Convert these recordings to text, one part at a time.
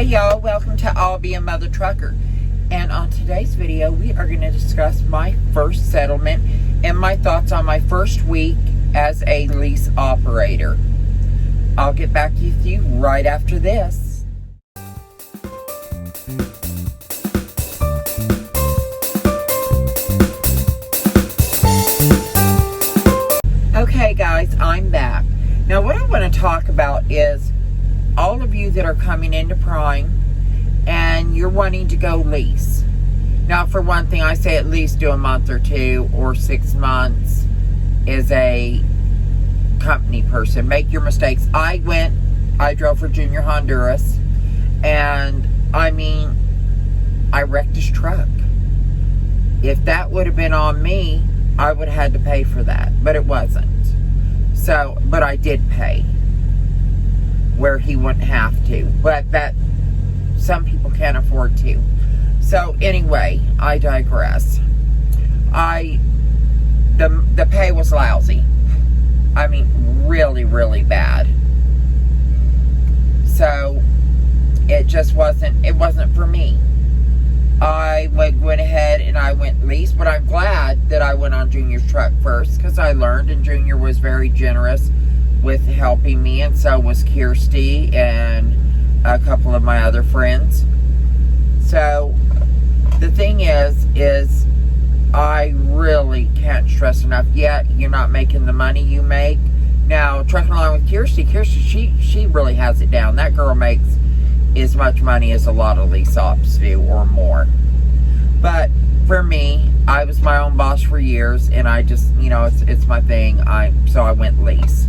Hey y'all, welcome to I'll Be a Mother Trucker. And on today's video, we are going to discuss my first settlement and my thoughts on my first week as a lease operator. I'll get back with you right after this. Okay guys, I'm back. Now what I want to talk about is all of you that are coming into Prime and you're wanting to go lease. Now for one thing, I say at least do a month or 2 or 6 months as a company person. Make your mistakes. I drove for Junior Honduras, and I mean, I wrecked his truck. If that would have been on me, I would have had to pay for that, but it wasn't. So, but I did pay where he wouldn't have to, but that some people can't afford to. So anyway, I digress. The pay was lousy. I mean, really, really bad. So it just wasn't for me. I went ahead and I went lease, but I'm glad that I went on Junior's truck first because I learned, and Junior was very generous with helping me, and so was Kirsty and a couple of my other friends. So the thing is I really can't stress enough, yet you're not making the money you make. Now, trucking along with Kirsty, she really has it down. That girl makes as much money as a lot of lease ops do or more. But for me, I was my own boss for years, and I just, it's my thing. So I went lease.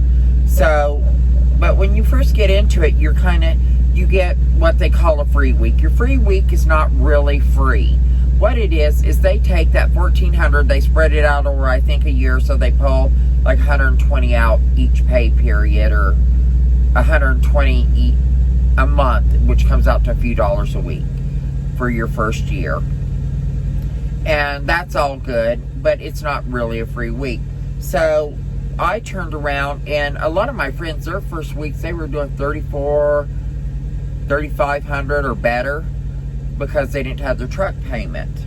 So, but when you first get into it, you get what they call a free week. Your free week is not really free. What it is they take that $1,400, they spread it out over, I think, a year, so they pull like 120 out each pay period, or 120 a month, which comes out to a few dollars a week for your first year. And that's all good, but it's not really a free week. So I turned around, and a lot of my friends, their first weeks, they were doing $3,500 or better because they didn't have their truck payment.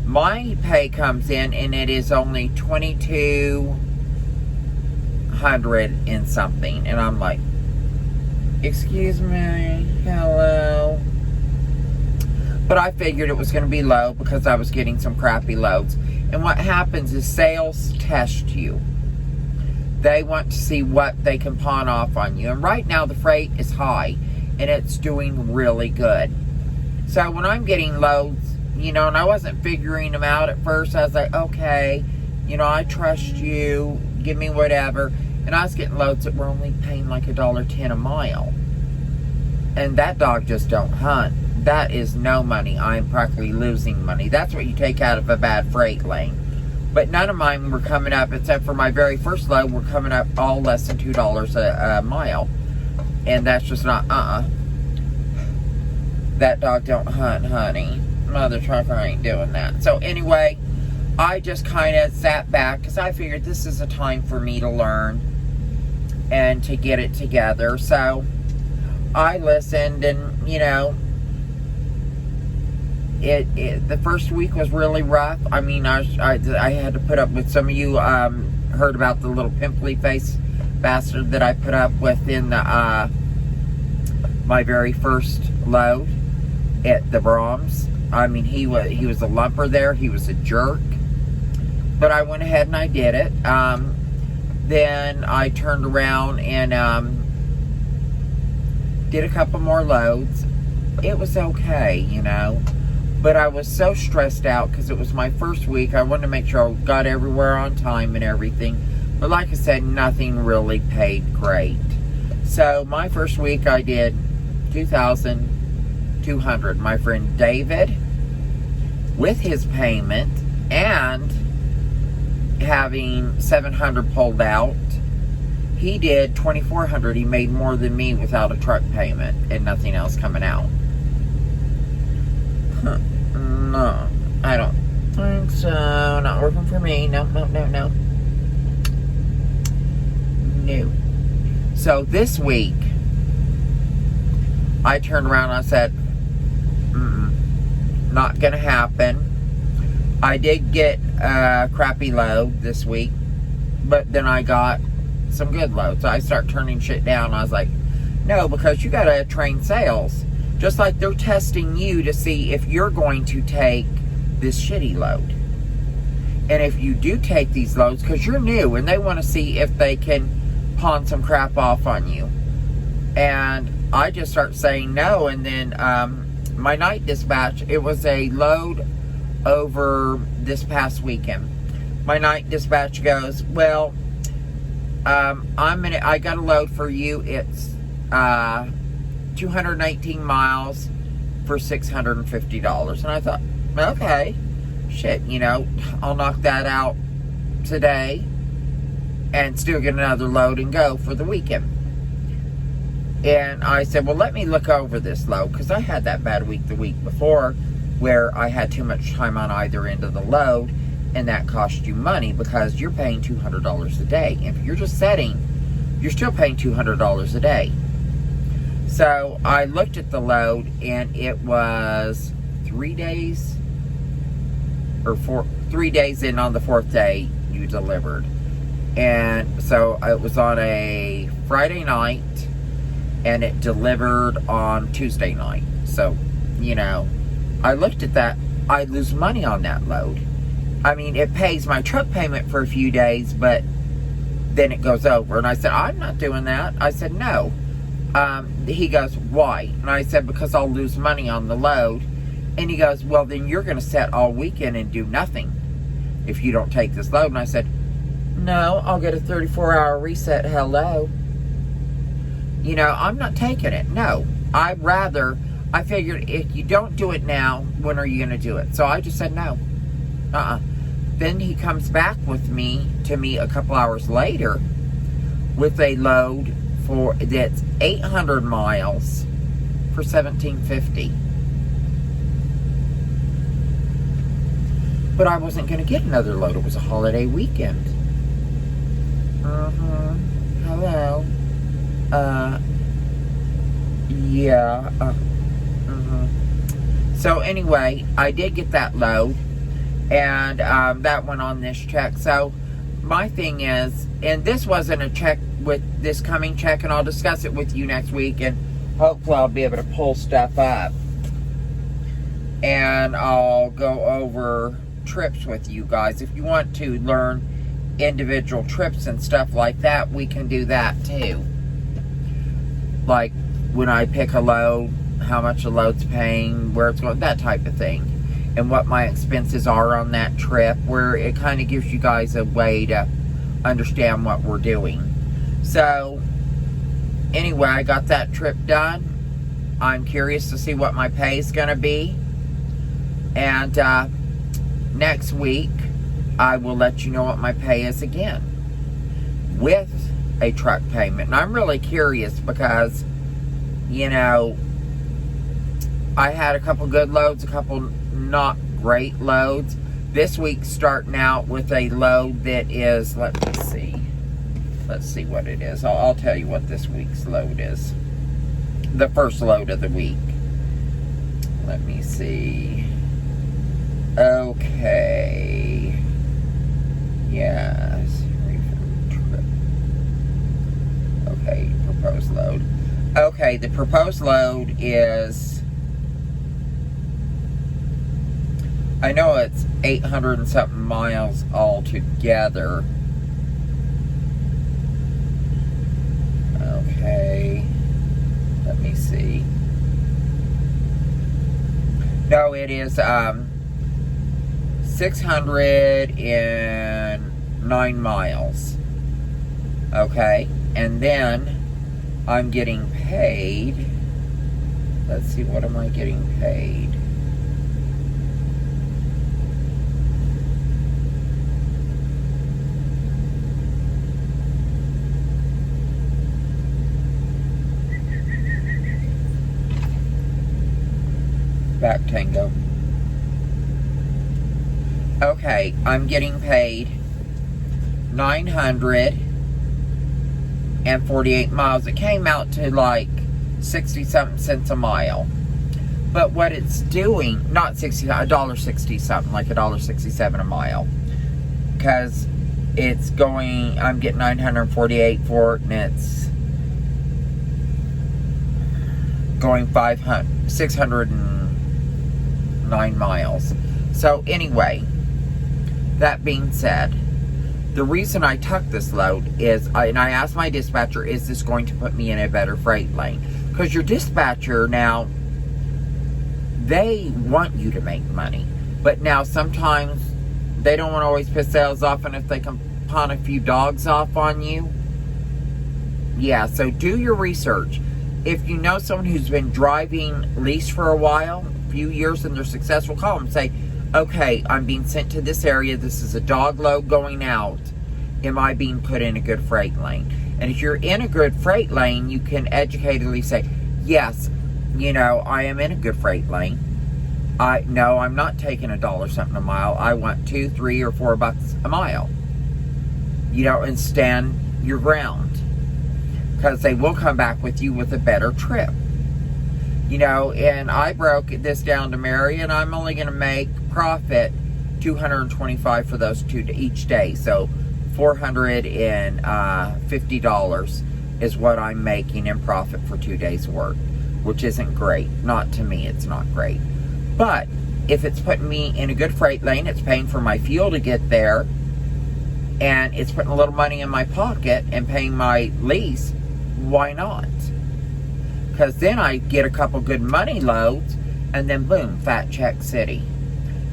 My pay comes in, and it is only $2,200 and something, and I'm like, excuse me, hello. But I figured it was going to be low because I was getting some crappy loads. And what happens is sales test you. They want to see what they can pawn off on you. And right now the freight is high, and it's doing really good. So when I'm getting loads, and I wasn't figuring them out at first, I was like, okay, I trust you, give me whatever. And I was getting loads that were only paying like $1.10 a mile. And that dog just don't hunt. That is no money. I'm practically losing money. That's what you take out of a bad freight lane. But none of mine were coming up, except for my very first load, were coming up all less than $2 a mile. And that's just not, That dog don't hunt, honey. Mother trucker ain't doing that. So anyway, I just kind of sat back because I figured this is a time for me to learn and to get it together. So I listened, and the first week was really rough. I mean, I had to put up with, some of you heard about the little pimply face bastard that I put up with in my very first load at the Brahms. I mean, he was a lumper there. He was a jerk. But I went ahead and I did it. Then I turned around and did a couple more loads. It was okay, But I was so stressed out because it was my first week. I wanted to make sure I got everywhere on time and everything. But like I said, nothing really paid great. So my first week I did $2,200. My friend David, with his payment and having $700 pulled out, he did $2,400. He made more than me without a truck payment and nothing else coming out. No, I don't think so. Not working for me. No. So this week, I turned around and I said, not going to happen. I did get a crappy load this week, but then I got some good loads. I start turning shit down. I was like, no, because you got to train sales. Just like they're testing you to see if you're going to take this shitty load. And if you do take these loads, because you're new and they want to see if they can pawn some crap off on you. And I just start saying no. And then my night dispatch, it was a load over this past weekend. My night dispatch goes, well, I got a load for you. It's 218 miles for $650. And I thought, okay, shit, I'll knock that out today and still get another load and go for the weekend. And I said, well, let me look over this load, because I had that bad week the week before where I had too much time on either end of the load, and that cost you money because you're paying $200 a day. If you're just setting, you're still paying $200 a day. So I looked at the load, and it was 3 days or 3 days in. On the fourth day you delivered. And so it was on a Friday night, and it delivered on Tuesday night. So, I looked at that. I lose money on that load. I mean, it pays my truck payment for a few days, but then it goes over. And I said, I'm not doing that. I said, no. He goes, why? And I said, because I'll lose money on the load. And he goes, well, then you're going to set all weekend and do nothing if you don't take this load. And I said, no, I'll get a 34-hour reset. Hello. I'm not taking it. No. I figured if you don't do it now, when are you going to do it? So I just said no. Then he comes back to me a couple hours later with a load that's 800 miles for $1,750. But I wasn't going to get another load. It was a holiday weekend. Hello. Yeah. So anyway, I did get that load, and that went on this check. So my thing is, and this wasn't a check with this coming check, and I'll discuss it with you next week, and hopefully I'll be able to pull stuff up, and I'll go over trips with you guys. If you want to learn individual trips and stuff like that, we can do that too. Like when I pick a load, how much the load's paying, where it's going, that type of thing, and what my expenses are on that trip, where it kind of gives you guys a way to understand what we're doing. So anyway, I got that trip done. I'm curious to see what my pay is going to be, and next week I will let you know what my pay is again with a truck payment. And I'm really curious because I had a couple good loads, a couple not great loads. This week's starting out with a load that is, let's see what it is. I'll tell you what this week's load is. The first load of the week. Let me see. Okay. Yes. Okay, proposed load. Okay, the proposed load is, I know it's 800 and something miles altogether. Okay, let me see. No, it is 609 miles. Okay, and then I'm getting paid. Let's see, what am I getting paid? Back tango. Okay, I'm getting paid 948 miles. It came out to like 60-something cents a mile. But what it's doing, not 60, $1.60 something, like $1.67 a mile. Because it's going, I'm getting 948 for it, and it's going 609 miles. So anyway, that being said, the reason I took this load is, and I asked my dispatcher, is this going to put me in a better freight lane? Because your dispatcher now, they want you to make money. But now sometimes they don't want to always piss sales off, and if they can pawn a few dogs off on you, yeah, so do your research. If you know someone who's been driving lease for a while, a few years, and they're successful, call them and say, okay, I'm being sent to this area. This is a dog load going out. Am I being put in a good freight lane? And if you're in a good freight lane, you can educatedly say, yes, you know, I am in a good freight lane. No, I'm not taking $1 something a mile. I want $2, $3, or $4 a mile. You know, and stand your ground. Because they will come back with you with a better trip. You know, and I broke this down to Mary, and I'm only going to make profit $225 for those two each day. So $450 is what I'm making in profit for 2 days' work, which isn't great. Not to me, it's not great. But if it's putting me in a good freight lane, it's paying for my fuel to get there, and it's putting a little money in my pocket and paying my lease, why not? Because then I get a couple good money loads, and then boom, fat check city.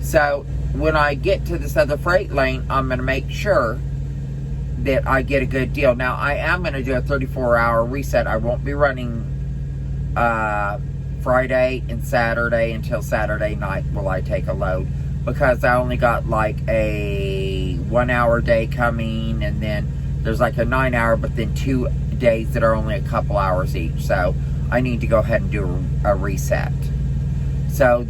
So when I get to this other freight lane, I'm going to make sure that I get a good deal. Now, I am going to do a 34-hour reset. I won't be running Friday and Saturday until Saturday night will I take a load, because I only got like a 1-hour day coming, and then there's like a 9-hour, but then 2 days that are only a couple hours each. So I need to go ahead and do a reset. So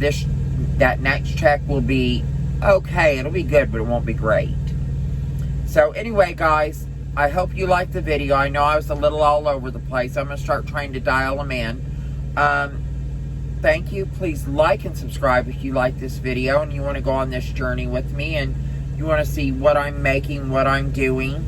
that next check will be okay. It'll be good, but it won't be great. So anyway, guys, I hope you liked the video. I know I was a little all over the place. I'm going to start trying to dial them in. Thank you. Please like and subscribe if you like this video and you want to go on this journey with me and you want to see what I'm making, what I'm doing.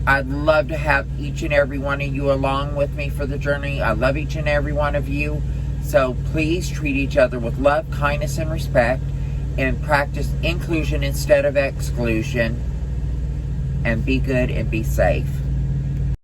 I'd love to have each and every one of you along with me for the journey. I love each and every one of you. So please treat each other with love, kindness, and respect, and practice inclusion instead of exclusion. And be good and be safe.